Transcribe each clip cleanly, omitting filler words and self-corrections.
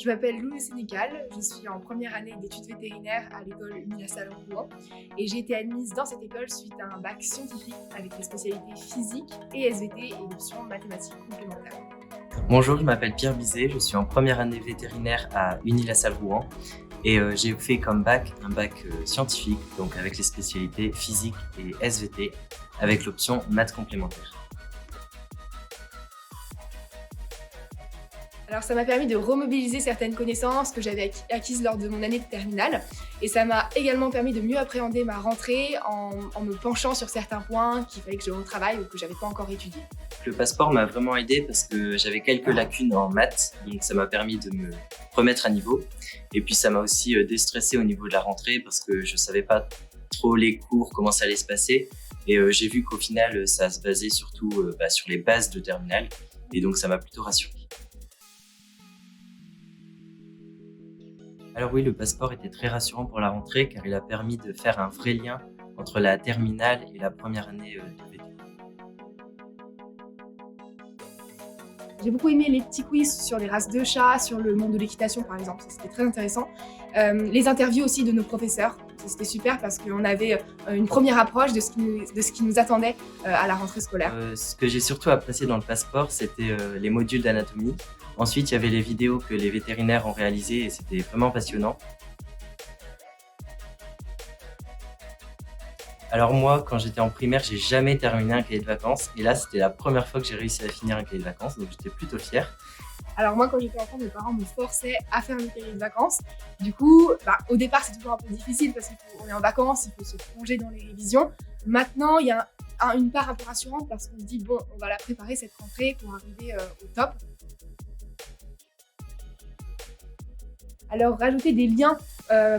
Je m'appelle Loulou Sénécal, je suis en première année d'études vétérinaires à l'école Unilassal Rouen et j'ai été admise dans cette école suite à un bac scientifique avec les spécialités physique et SVT et l'option mathématiques complémentaires. Bonjour, je m'appelle Pierre Bizet, je suis en première année vétérinaire à Unilassal Rouen et j'ai fait comme bac un bac scientifique, donc avec les spécialités physique et SVT, avec l'option maths complémentaires. Alors ça m'a permis de remobiliser certaines connaissances que j'avais acquises lors de mon année de terminale et ça m'a également permis de mieux appréhender ma rentrée en me penchant sur certains points qu'il fallait que je retravaille ou que j'avais pas encore étudiés. Le passeport m'a vraiment aidé parce que j'avais quelques lacunes en maths, donc ça m'a permis de me remettre à niveau. Et puis ça m'a aussi déstressé au niveau de la rentrée parce que je savais pas trop les cours, comment ça allait se passer. Et j'ai vu qu'au final, ça se basait surtout sur les bases de terminale. Et donc ça m'a plutôt rassuré. Alors oui, le passeport était très rassurant pour la rentrée car il a permis de faire un vrai lien entre la terminale et la première année de VT. J'ai beaucoup aimé les petits quiz sur les races de chats, sur le monde de l'équitation par exemple, ça c'était très intéressant. Les interviews aussi de nos professeurs, ça c'était super parce qu'on avait une première approche de ce qui nous attendait à la rentrée scolaire. Ce que j'ai surtout apprécié dans le passeport, c'était les modules d'anatomie. Ensuite, il y avait les vidéos que les vétérinaires ont réalisées et c'était vraiment passionnant. Alors moi, quand j'étais en primaire, j'ai jamais terminé un cahier de vacances. Et là, c'était la première fois que j'ai réussi à finir un cahier de vacances, donc j'étais plutôt fier. Alors moi, quand j'étais enfant, mes parents me forçaient à faire mes cahiers de vacances. Du coup, au départ, c'est toujours un peu difficile parce qu'on est en vacances, il faut se plonger dans les révisions. Maintenant, il y a une part un peu rassurante parce qu'on se dit, bon, on va la préparer cette rentrée pour arriver au top. Alors, rajouter des liens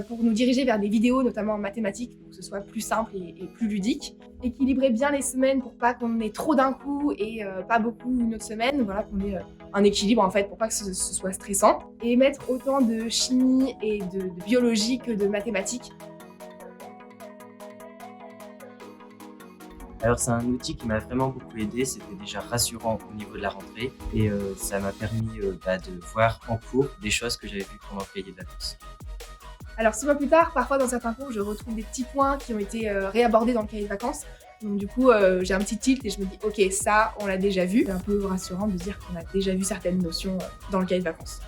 pour nous diriger vers des vidéos, notamment en mathématiques, pour que ce soit plus simple et plus ludique. Équilibrer bien les semaines pour pas qu'on ait trop d'un coup et pas beaucoup une autre semaine. Voilà, qu'on ait un équilibre en fait pour pas que ce soit stressant. Et mettre autant de chimie et de biologie que de mathématiques. Alors c'est un outil qui m'a vraiment beaucoup aidé, c'était déjà rassurant au niveau de la rentrée et ça m'a permis de voir en cours des choses que j'avais vues pendant le cahier de vacances. Alors 6 mois plus tard, parfois dans certains cours, je retrouve des petits points qui ont été réabordés dans le cahier de vacances. Donc du coup, j'ai un petit tilt et je me dis ok, ça, on l'a déjà vu. C'est un peu rassurant de dire qu'on a déjà vu certaines notions dans le cahier de vacances.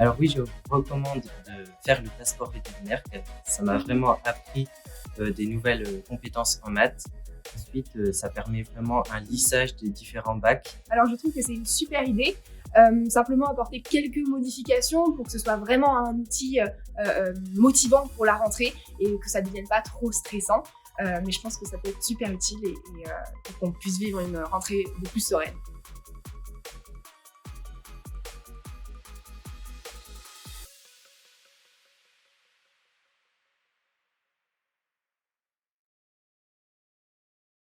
Alors oui, je vous recommande de faire le passeport vétérinaire, car ça m'a vraiment appris des nouvelles compétences en maths. Ensuite, ça permet vraiment un lissage des différents bacs. Alors je trouve que c'est une super idée. Simplement apporter quelques modifications pour que ce soit vraiment un outil motivant pour la rentrée et que ça ne devienne pas trop stressant. Mais je pense que ça peut être super utile et pour qu'on puisse vivre une rentrée de plus sereine.